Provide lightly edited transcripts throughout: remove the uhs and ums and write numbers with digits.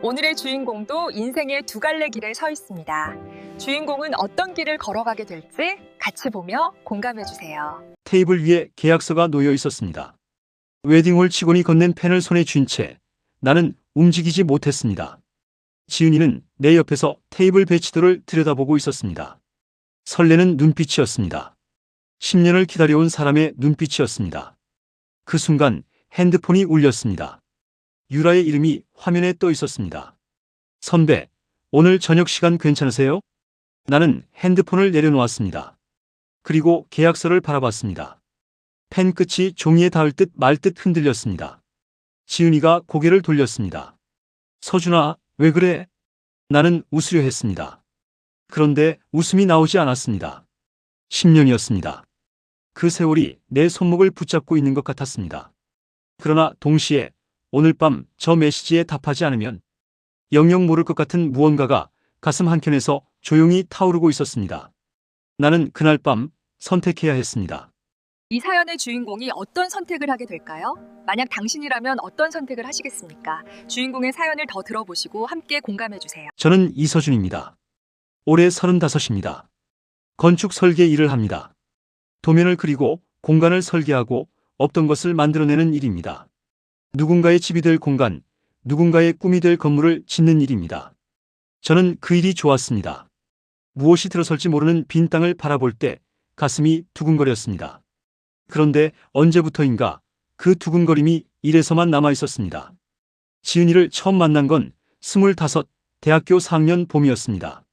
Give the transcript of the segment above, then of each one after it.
오늘의 주인공도 인생의 두 갈래 길에 서 있습니다. 주인공은 어떤 길을 걸어가게 될지 같이 보며 공감해주세요. 테이블 위에 계약서가 놓여 있었습니다. 웨딩홀 직원이 건넨 펜을 손에 쥔 채 나는 움직이지 못했습니다. 지은이는 내 옆에서 테이블 배치도를 들여다보고 있었습니다. 설레는 눈빛이었습니다. 10년을 기다려온 사람의 눈빛이었습니다. 그 순간 핸드폰이 울렸습니다. 유라의 이름이 화면에 떠 있었습니다. 선배, 오늘 저녁 시간 괜찮으세요? 나는 핸드폰을 내려놓았습니다. 그리고 계약서를 바라봤습니다. 펜 끝이 종이에 닿을 듯 말 듯 흔들렸습니다. 지은이가 고개를 돌렸습니다. 서준아, 왜 그래? 나는 웃으려 했습니다. 그런데 웃음이 나오지 않았습니다. 10년이었습니다. 그 세월이 내 손목을 붙잡고 있는 것 같았습니다. 그러나 동시에 오늘 밤 저 메시지에 답하지 않으면 영영 모를 것 같은 무언가가 가슴 한켠에서 조용히 타오르고 있었습니다. 나는 그날 밤 선택해야 했습니다. 이 사연의 주인공이 어떤 선택을 하게 될까요? 만약 당신이라면 어떤 선택을 하시겠습니까? 주인공의 사연을 더 들어보시고 함께 공감해주세요. 저는 이서준입니다. 올해 35입니다. 건축 설계 일을 합니다. 도면을 그리고 공간을 설계하고 없던 것을 만들어내는 일입니다. 누군가의 집이 될 공간, 누군가의 꿈이 될 건물을 짓는 일입니다. 저는 그 일이 좋았습니다. 무엇이 들어설지 모르는 빈 땅을 바라볼 때 가슴이 두근거렸습니다. 그런데 언제부터인가 그 두근거림이 일에서만 남아 있었습니다. 지은이를 처음 만난 건 25, 대학교 4학년 봄이었습니다.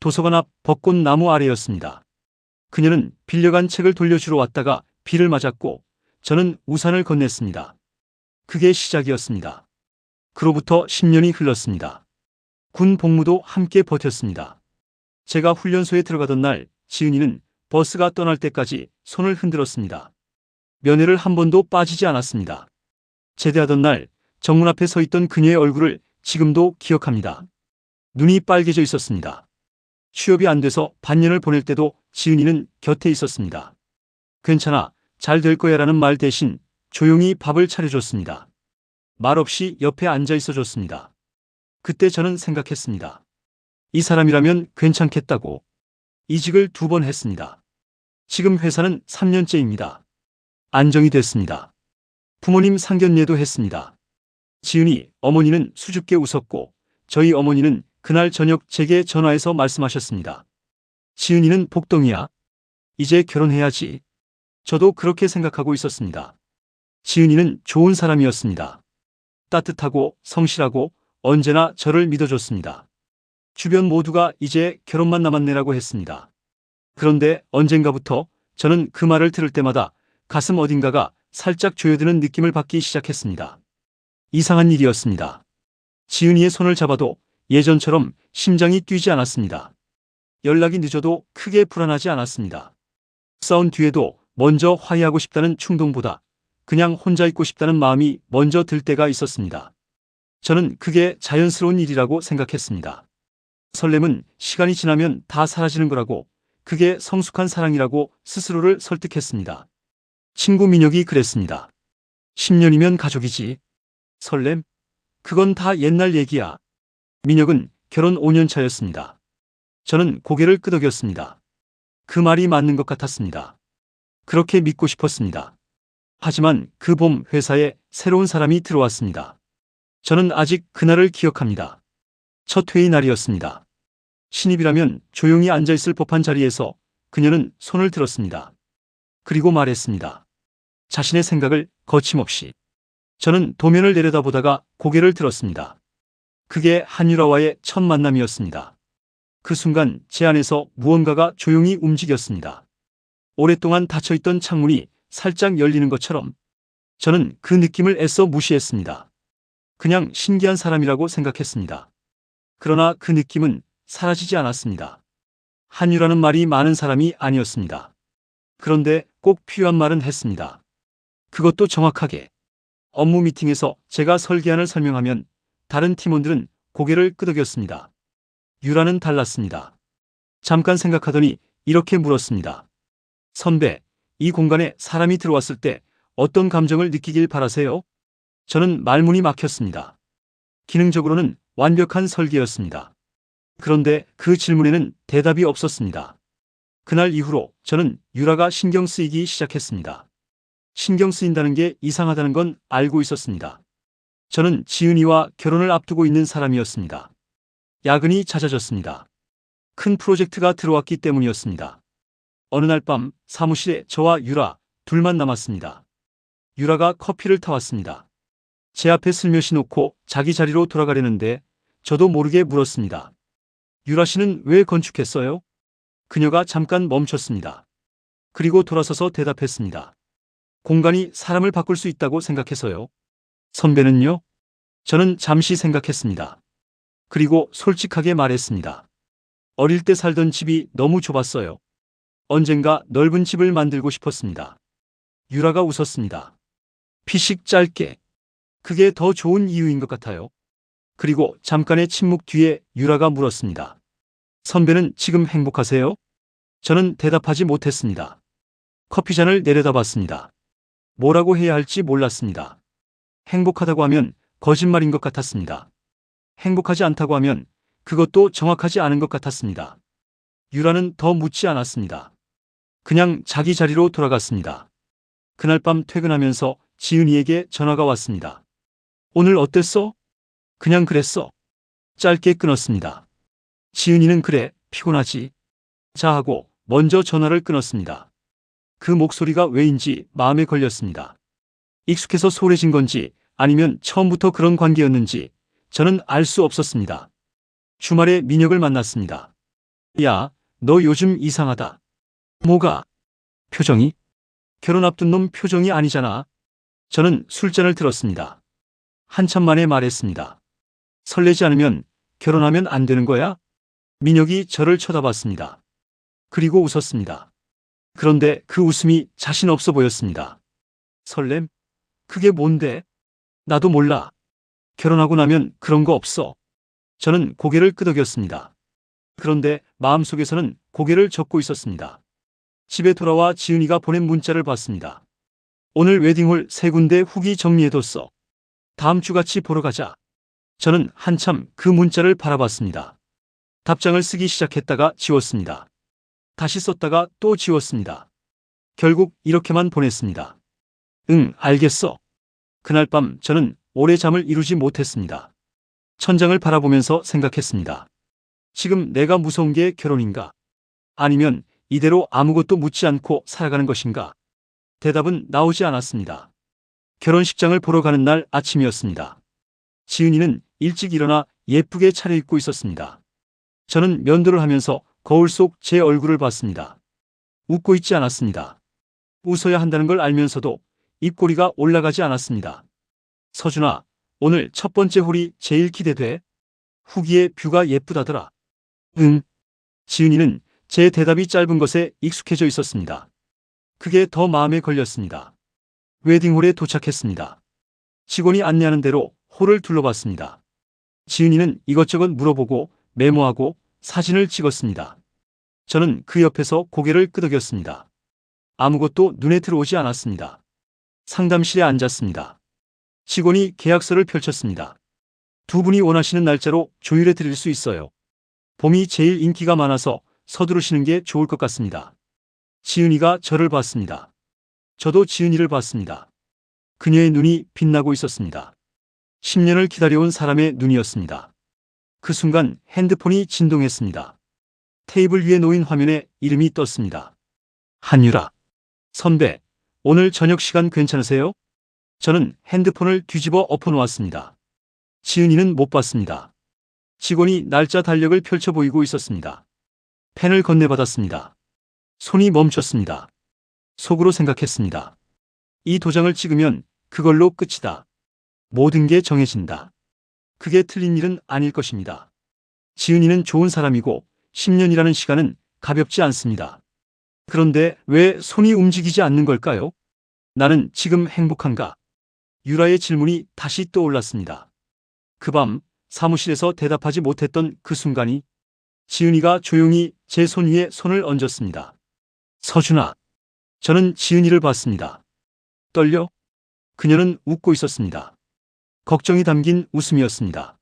도서관 앞 벚꽃나무 아래였습니다. 그녀는 빌려간 책을 돌려주러 왔다가 비를 맞았고 저는 우산을 건넸습니다. 그게 시작이었습니다. 그로부터 10년이 흘렀습니다. 군 복무도 함께 버텼습니다. 제가 훈련소에 들어가던 날 지은이는 버스가 떠날 때까지 손을 흔들었습니다. 면회를 한 번도 빠지지 않았습니다. 제대하던 날 정문 앞에 서 있던 그녀의 얼굴을 지금도 기억합니다. 눈이 빨개져 있었습니다. 취업이 안 돼서 반년을 보낼 때도 지은이는 곁에 있었습니다. 괜찮아, 잘 될 거야 라는 말 대신 조용히 밥을 차려줬습니다. 말없이 옆에 앉아 있어 줬습니다. 그때 저는 생각했습니다. 이 사람이라면 괜찮겠다고. 이직을 2번 했습니다. 지금 회사는 3년째입니다. 안정이 됐습니다. 부모님 상견례도 했습니다. 지은이 어머니는 수줍게 웃었고 저희 어머니는 그날 저녁 제게 전화해서 말씀하셨습니다. 지은이는 복덩이야. 이제 결혼해야지. 저도 그렇게 생각하고 있었습니다. 지은이는 좋은 사람이었습니다. 따뜻하고 성실하고 언제나 저를 믿어줬습니다. 주변 모두가 이제 결혼만 남았네라고 했습니다. 그런데 언젠가부터 저는 그 말을 들을 때마다 가슴 어딘가가 살짝 조여드는 느낌을 받기 시작했습니다. 이상한 일이었습니다. 지은이의 손을 잡아도 예전처럼 심장이 뛰지 않았습니다. 연락이 늦어도 크게 불안하지 않았습니다. 싸운 뒤에도 먼저 화해하고 싶다는 충동보다 그냥 혼자 있고 싶다는 마음이 먼저 들 때가 있었습니다. 저는 그게 자연스러운 일이라고 생각했습니다. 설렘은 시간이 지나면 다 사라지는 거라고, 그게 성숙한 사랑이라고 스스로를 설득했습니다. 친구 민혁이 그랬습니다. 10년이면 가족이지. 설렘? 그건 다 옛날 얘기야. 민혁은 결혼 5년 차였습니다. 저는 고개를 끄덕였습니다. 그 말이 맞는 것 같았습니다. 그렇게 믿고 싶었습니다. 하지만 그 봄 회사에 새로운 사람이 들어왔습니다. 저는 아직 그날을 기억합니다. 첫 회의 날이었습니다. 신입이라면 조용히 앉아있을 법한 자리에서 그녀는 손을 들었습니다. 그리고 말했습니다. 자신의 생각을 거침없이. 저는 도면을 내려다보다가 고개를 들었습니다. 그게 한유라와의 첫 만남이었습니다. 그 순간 제 안에서 무언가가 조용히 움직였습니다. 오랫동안 닫혀있던 창문이 살짝 열리는 것처럼 저는 그 느낌을 애써 무시했습니다. 그냥 신기한 사람이라고 생각했습니다. 그러나 그 느낌은 사라지지 않았습니다. 한유라는 말이 많은 사람이 아니었습니다. 그런데 꼭 필요한 말은 했습니다. 그것도 정확하게. 업무 미팅에서 제가 설계안을 설명하면 다른 팀원들은 고개를 끄덕였습니다. 유라는 달랐습니다. 잠깐 생각하더니 이렇게 물었습니다. 선배, 이 공간에 사람이 들어왔을 때 어떤 감정을 느끼길 바라세요? 저는 말문이 막혔습니다. 기능적으로는 완벽한 설계였습니다. 그런데 그 질문에는 대답이 없었습니다. 그날 이후로 저는 유라가 신경 쓰이기 시작했습니다. 신경 쓰인다는 게 이상하다는 건 알고 있었습니다. 저는 지은이와 결혼을 앞두고 있는 사람이었습니다. 야근이 잦아졌습니다. 큰 프로젝트가 들어왔기 때문이었습니다. 어느 날 밤 사무실에 저와 유라 둘만 남았습니다. 유라가 커피를 타왔습니다. 제 앞에 슬며시 놓고 자기 자리로 돌아가려는데 저도 모르게 물었습니다. 유라 씨는 왜 건축했어요? 그녀가 잠깐 멈췄습니다. 그리고 돌아서서 대답했습니다. 공간이 사람을 바꿀 수 있다고 생각해서요. 선배는요? 저는 잠시 생각했습니다. 그리고 솔직하게 말했습니다. 어릴 때 살던 집이 너무 좁았어요. 언젠가 넓은 집을 만들고 싶었습니다. 유라가 웃었습니다. 피식 짧게. 그게 더 좋은 이유인 것 같아요. 그리고 잠깐의 침묵 뒤에 유라가 물었습니다. 선배는 지금 행복하세요? 저는 대답하지 못했습니다. 커피잔을 내려다봤습니다. 뭐라고 해야 할지 몰랐습니다. 행복하다고 하면 거짓말인 것 같았습니다. 행복하지 않다고 하면 그것도 정확하지 않은 것 같았습니다. 유라는 더 묻지 않았습니다. 그냥 자기 자리로 돌아갔습니다. 그날 밤 퇴근하면서 지은이에게 전화가 왔습니다. 오늘 어땠어? 그냥 그랬어. 짧게 끊었습니다. 지은이는 그래, 피곤하지. 자 하고 먼저 전화를 끊었습니다. 그 목소리가 왜인지 마음에 걸렸습니다. 익숙해서 소홀해진 건지 아니면 처음부터 그런 관계였는지 저는 알 수 없었습니다. 주말에 민혁을 만났습니다. 야, 너 요즘 이상하다. 뭐가? 표정이? 결혼 앞둔 놈 표정이 아니잖아. 저는 술잔을 들었습니다. 한참 만에 말했습니다. 설레지 않으면 결혼하면 안 되는 거야? 민혁이 저를 쳐다봤습니다. 그리고 웃었습니다. 그런데 그 웃음이 자신 없어 보였습니다. 설렘? 그게 뭔데? 나도 몰라. 결혼하고 나면 그런 거 없어. 저는 고개를 끄덕였습니다. 그런데 마음속에서는 고개를 젓고 있었습니다. 집에 돌아와 지은이가 보낸 문자를 봤습니다. 오늘 웨딩홀 3군데 후기 정리해뒀어. 다음 주 같이 보러 가자. 저는 한참 그 문자를 바라봤습니다. 답장을 쓰기 시작했다가 지웠습니다. 다시 썼다가 또 지웠습니다. 결국 이렇게만 보냈습니다. 응, 알겠어. 그날 밤 저는 오래 잠을 이루지 못했습니다. 천장을 바라보면서 생각했습니다. 지금 내가 무서운 게 결혼인가? 아니면 이대로 아무것도 묻지 않고 살아가는 것인가? 대답은 나오지 않았습니다. 결혼식장을 보러 가는 날 아침이었습니다. 지은이는 일찍 일어나 예쁘게 차려입고 있었습니다. 저는 면도를 하면서 거울 속 제 얼굴을 봤습니다. 웃고 있지 않았습니다. 웃어야 한다는 걸 알면서도 입꼬리가 올라가지 않았습니다. 서준아, 오늘 첫 번째 홀이 제일 기대돼. 후기에 뷰가 예쁘다더라. 응. 지은이는 제 대답이 짧은 것에 익숙해져 있었습니다. 그게 더 마음에 걸렸습니다. 웨딩홀에 도착했습니다. 직원이 안내하는 대로 홀을 둘러봤습니다. 지은이는 이것저것 물어보고 메모하고 사진을 찍었습니다. 저는 그 옆에서 고개를 끄덕였습니다. 아무것도 눈에 들어오지 않았습니다. 상담실에 앉았습니다. 직원이 계약서를 펼쳤습니다. 두 분이 원하시는 날짜로 조율해 드릴 수 있어요. 봄이 제일 인기가 많아서 서두르시는 게 좋을 것 같습니다. 지은이가 저를 봤습니다. 저도 지은이를 봤습니다. 그녀의 눈이 빛나고 있었습니다. 10년을 기다려온 사람의 눈이었습니다. 그 순간 핸드폰이 진동했습니다. 테이블 위에 놓인 화면에 이름이 떴습니다. 한유라. 선배, 오늘 저녁 시간 괜찮으세요? 저는 핸드폰을 뒤집어 엎어놓았습니다. 지은이는 못 봤습니다. 직원이 날짜 달력을 펼쳐 보이고 있었습니다. 펜을 건네받았습니다. 손이 멈췄습니다. 속으로 생각했습니다. 이 도장을 찍으면 그걸로 끝이다. 모든 게 정해진다. 그게 틀린 일은 아닐 것입니다. 지은이는 좋은 사람이고 10년이라는 시간은 가볍지 않습니다. 그런데 왜 손이 움직이지 않는 걸까요? 나는 지금 행복한가? 유라의 질문이 다시 떠올랐습니다. 그 밤 사무실에서 대답하지 못했던 그 순간이 지은이가 조용히 제 손 위에 손을 얹었습니다. 서준아. 저는 지은이를 봤습니다. 떨려? 그녀는 웃고 있었습니다. 걱정이 담긴 웃음이었습니다.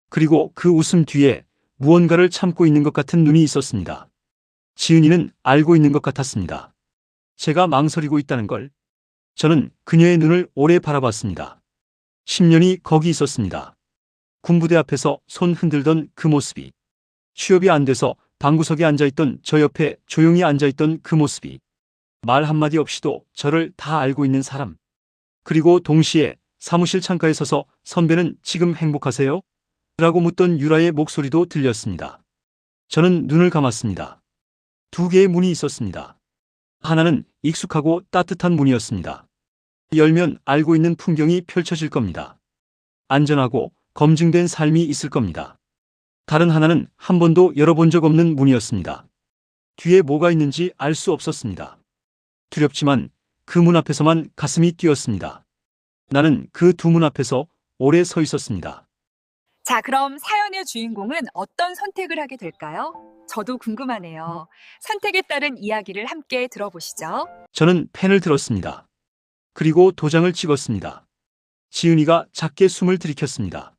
그리고 그 웃음 뒤에 무언가를 참고 있는 것 같은 눈이 있었습니다. 지은이는 알고 있는 것 같았습니다. 제가 망설이고 있다는 걸. 저는 그녀의 눈을 오래 바라봤습니다. 10년이 거기 있었습니다. 군부대 앞에서 손 흔들던 그 모습이, 취업이 안 돼서 방구석에 앉아있던 저 옆에 조용히 앉아있던 그 모습이, 말 한마디 없이도 저를 다 알고 있는 사람. 그리고 동시에 사무실 창가에 서서 선배는 지금 행복하세요? 라고 묻던 유라의 목소리도 들렸습니다. 저는 눈을 감았습니다. 두 개의 문이 있었습니다. 하나는 익숙하고 따뜻한 문이었습니다. 열면 알고 있는 풍경이 펼쳐질 겁니다. 안전하고 검증된 삶이 있을 겁니다. 다른 하나는 한 번도 열어본 적 없는 문이었습니다. 뒤에 뭐가 있는지 알 수 없었습니다. 두렵지만 그 문 앞에서만 가슴이 뛰었습니다. 나는 그 두 문 앞에서 오래 서 있었습니다. 자, 그럼 사연의 주인공은 어떤 선택을 하게 될까요? 저도 궁금하네요. 선택에 따른 이야기를 함께 들어보시죠. 저는 펜을 들었습니다. 그리고 도장을 찍었습니다. 지은이가 작게 숨을 들이켰습니다.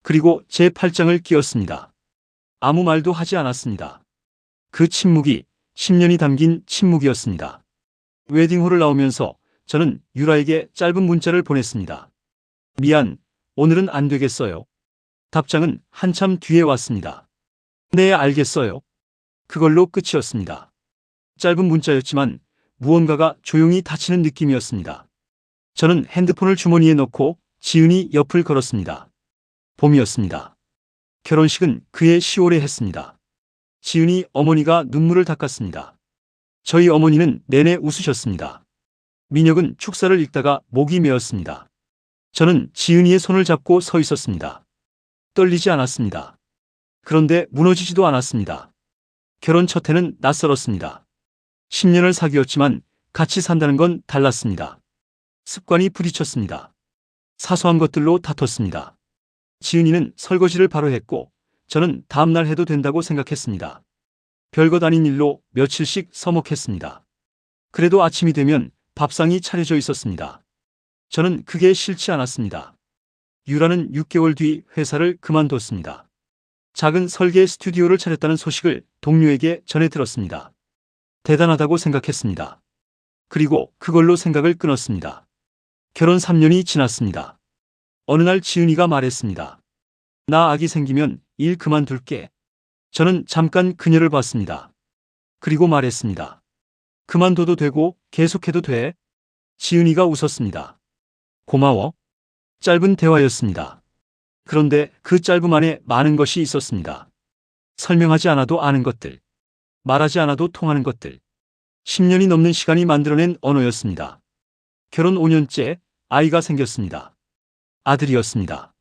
그리고 제 팔짱을 끼웠습니다. 아무 말도 하지 않았습니다. 그 침묵이 10년이 담긴 침묵이었습니다. 웨딩홀을 나오면서 저는 유라에게 짧은 문자를 보냈습니다. 미안, 오늘은 안 되겠어요. 답장은 한참 뒤에 왔습니다. 네, 알겠어요. 그걸로 끝이었습니다. 짧은 문자였지만 무언가가 조용히 닫히는 느낌이었습니다. 저는 핸드폰을 주머니에 넣고 지은이 옆을 걸었습니다. 봄이었습니다. 결혼식은 그해 10월에 했습니다. 지은이 어머니가 눈물을 닦았습니다. 저희 어머니는 내내 웃으셨습니다. 민혁은 축사를 읽다가 목이 메었습니다. 저는 지은이의 손을 잡고 서 있었습니다. 떨리지 않았습니다. 그런데 무너지지도 않았습니다. 결혼 첫 해는 낯설었습니다. 10년을 사귀었지만 같이 산다는 건 달랐습니다. 습관이 부딪혔습니다. 사소한 것들로 다퉜습니다. 지은이는 설거지를 바로 했고 저는 다음날 해도 된다고 생각했습니다. 별것 아닌 일로 며칠씩 서먹했습니다. 그래도 아침이 되면 밥상이 차려져 있었습니다. 저는 그게 싫지 않았습니다. 유라는 6개월 뒤 회사를 그만뒀습니다. 작은 설계 스튜디오를 차렸다는 소식을 동료에게 전해 들었습니다. 대단하다고 생각했습니다. 그리고 그걸로 생각을 끊었습니다. 결혼 3년이 지났습니다. 어느 날 지은이가 말했습니다. 나 아기 생기면 일 그만둘게. 저는 잠깐 그녀를 봤습니다. 그리고 말했습니다. 그만둬도 되고 계속해도 돼. 지은이가 웃었습니다. 고마워. 짧은 대화였습니다. 그런데 그 짧음 안에 많은 것이 있었습니다. 설명하지 않아도 아는 것들, 말하지 않아도 통하는 것들, 10년이 넘는 시간이 만들어낸 언어였습니다. 결혼 5년째 아이가 생겼습니다. 아들이었습니다.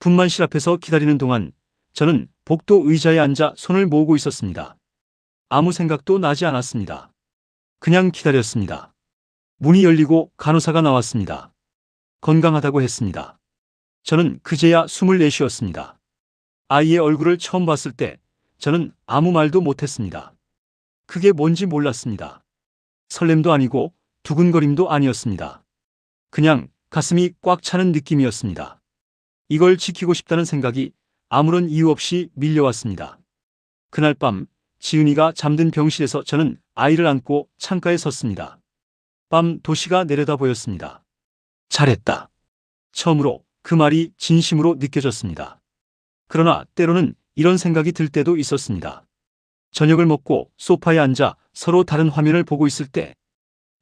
분만실 앞에서 기다리는 동안 저는 복도 의자에 앉아 손을 모으고 있었습니다. 아무 생각도 나지 않았습니다. 그냥 기다렸습니다. 문이 열리고 간호사가 나왔습니다. 건강하다고 했습니다. 저는 그제야 숨을 내쉬었습니다. 아이의 얼굴을 처음 봤을 때 저는 아무 말도 못했습니다. 그게 뭔지 몰랐습니다. 설렘도 아니고 두근거림도 아니었습니다. 그냥 가슴이 꽉 차는 느낌이었습니다. 이걸 지키고 싶다는 생각이 아무런 이유 없이 밀려왔습니다. 그날 밤 지은이가 잠든 병실에서 저는 아이를 안고 창가에 섰습니다. 밤 도시가 내려다 보였습니다. 잘했다. 처음으로 그 말이 진심으로 느껴졌습니다. 그러나 때로는 이런 생각이 들 때도 있었습니다. 저녁을 먹고 소파에 앉아 서로 다른 화면을 보고 있을 때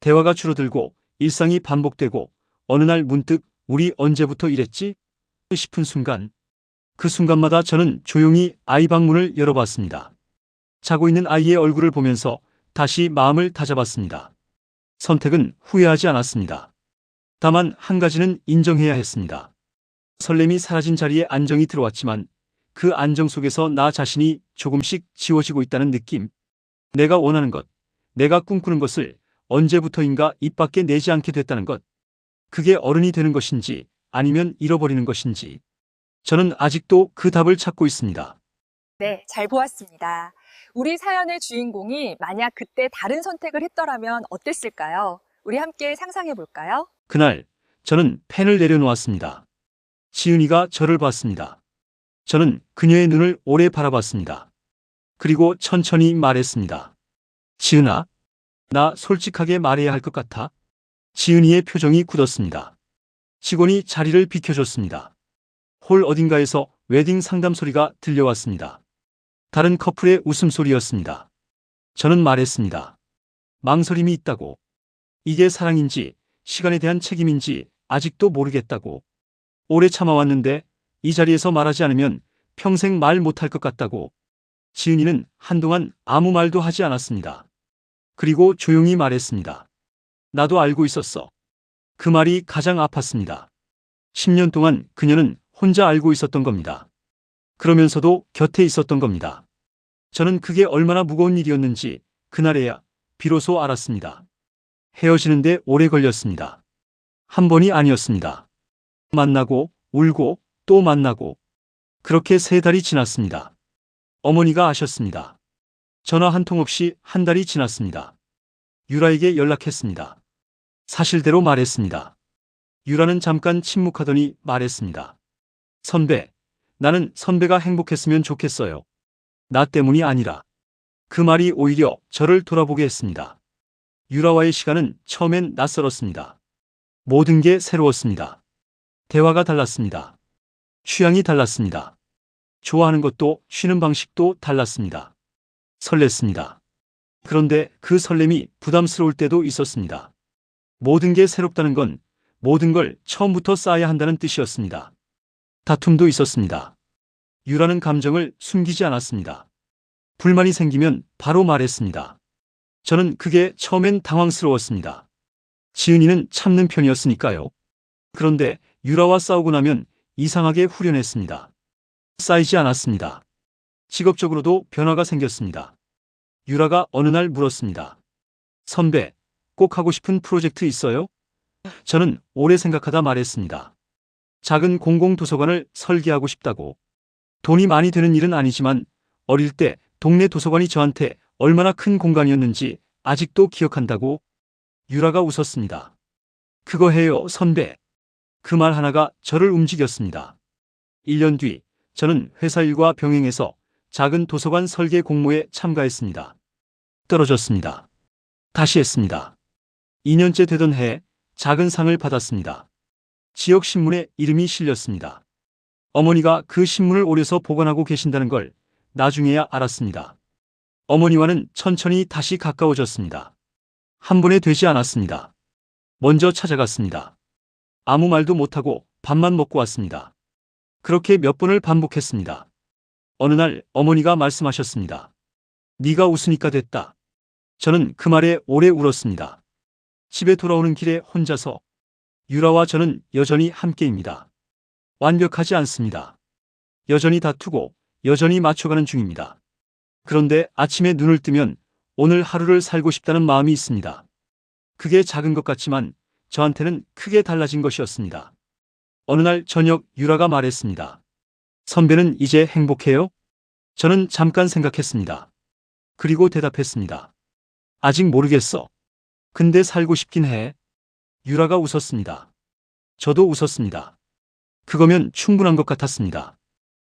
대화가 줄어들고 일상이 반복되고 어느 날 문득 우리 언제부터 이랬지? 싶은 순간, 그 순간마다 저는 조용히 아이 방문을 열어봤습니다. 자고 있는 아이의 얼굴을 보면서 다시 마음을 다잡았습니다. 선택은 후회하지 않았습니다. 다만 한 가지는 인정해야 했습니다. 설렘이 사라진 자리에 안정이 들어왔지만 그 안정 속에서 나 자신이 조금씩 지워지고 있다는 느낌. 내가 원하는 것, 내가 꿈꾸는 것을 언제부터인가 입 밖에 내지 않게 됐다는 것. 그게 어른이 되는 것인지 아니면 잃어버리는 것인지. 저는 아직도 그 답을 찾고 있습니다. 네, 잘 보았습니다. 우리 사연의 주인공이 만약 그때 다른 선택을 했더라면 어땠을까요? 우리 함께 상상해 볼까요? 그날 저는 펜을 내려놓았습니다. 지은이가 저를 봤습니다. 저는 그녀의 눈을 오래 바라봤습니다. 그리고 천천히 말했습니다. 지은아, 나 솔직하게 말해야 할 것 같아. 지은이의 표정이 굳었습니다. 직원이 자리를 비켜줬습니다. 홀 어딘가에서 웨딩 상담 소리가 들려왔습니다. 다른 커플의 웃음소리였습니다. 저는 말했습니다. 망설임이 있다고. 이게 사랑인지 시간에 대한 책임인지 아직도 모르겠다고. 오래 참아왔는데 이 자리에서 말하지 않으면 평생 말 못할 것 같다고. 지은이는 한동안 아무 말도 하지 않았습니다. 그리고 조용히 말했습니다. 나도 알고 있었어. 그 말이 가장 아팠습니다. 10년 동안 그녀는 혼자 알고 있었던 겁니다. 그러면서도 곁에 있었던 겁니다. 저는 그게 얼마나 무거운 일이었는지 그날에야 비로소 알았습니다. 헤어지는데 오래 걸렸습니다. 한 번이 아니었습니다. 만나고 울고 또 만나고 그렇게 3달이 지났습니다. 어머니가 아셨습니다. 전화 한 통 없이 한 달이 지났습니다. 유라에게 연락했습니다. 사실대로 말했습니다. 유라는 잠깐 침묵하더니 말했습니다. 선배, 나는 선배가 행복했으면 좋겠어요. 나 때문이 아니라. 그 말이 오히려 저를 돌아보게 했습니다. 유라와의 시간은 처음엔 낯설었습니다. 모든 게 새로웠습니다. 대화가 달랐습니다. 취향이 달랐습니다. 좋아하는 것도 쉬는 방식도 달랐습니다. 설렜습니다. 그런데 그 설렘이 부담스러울 때도 있었습니다. 모든 게 새롭다는 건 모든 걸 처음부터 쌓아야 한다는 뜻이었습니다. 다툼도 있었습니다. 유라는 감정을 숨기지 않았습니다. 불만이 생기면 바로 말했습니다. 저는 그게 처음엔 당황스러웠습니다. 지은이는 참는 편이었으니까요. 그런데 유라와 싸우고 나면 이상하게 후련했습니다. 쌓이지 않았습니다. 직업적으로도 변화가 생겼습니다. 유라가 어느 날 물었습니다. 선배, 꼭 하고 싶은 프로젝트 있어요? 저는 오래 생각하다 말했습니다. 작은 공공도서관을 설계하고 싶다고. 돈이 많이 드는 일은 아니지만 어릴 때 동네 도서관이 저한테 얼마나 큰 공간이었는지 아직도 기억한다고. 유라가 웃었습니다. 그거 해요, 선배. 그 말 하나가 저를 움직였습니다. 1년 뒤 저는 회사 일과 병행해서 작은 도서관 설계 공모에 참가했습니다. 떨어졌습니다. 다시 했습니다. 2년째 되던 해에 작은 상을 받았습니다. 지역 신문에 이름이 실렸습니다. 어머니가 그 신문을 오려서 보관하고 계신다는 걸 나중에야 알았습니다. 어머니와는 천천히 다시 가까워졌습니다. 한 번에 되지 않았습니다. 먼저 찾아갔습니다. 아무 말도 못하고 밥만 먹고 왔습니다. 그렇게 몇 번을 반복했습니다. 어느 날 어머니가 말씀하셨습니다. 네가 웃으니까 됐다. 저는 그 말에 오래 울었습니다. 집에 돌아오는 길에 혼자서 유라와 저는 여전히 함께입니다. 완벽하지 않습니다. 여전히 다투고 여전히 맞춰가는 중입니다. 그런데 아침에 눈을 뜨면 오늘 하루를 살고 싶다는 마음이 있습니다. 그게 작은 것 같지만 저한테는 크게 달라진 것이었습니다. 어느 날 저녁 유라가 말했습니다. 선배는 이제 행복해요? 저는 잠깐 생각했습니다. 그리고 대답했습니다. 아직 모르겠어. 근데 살고 싶긴 해. 유라가 웃었습니다. 저도 웃었습니다. 그거면 충분한 것 같았습니다.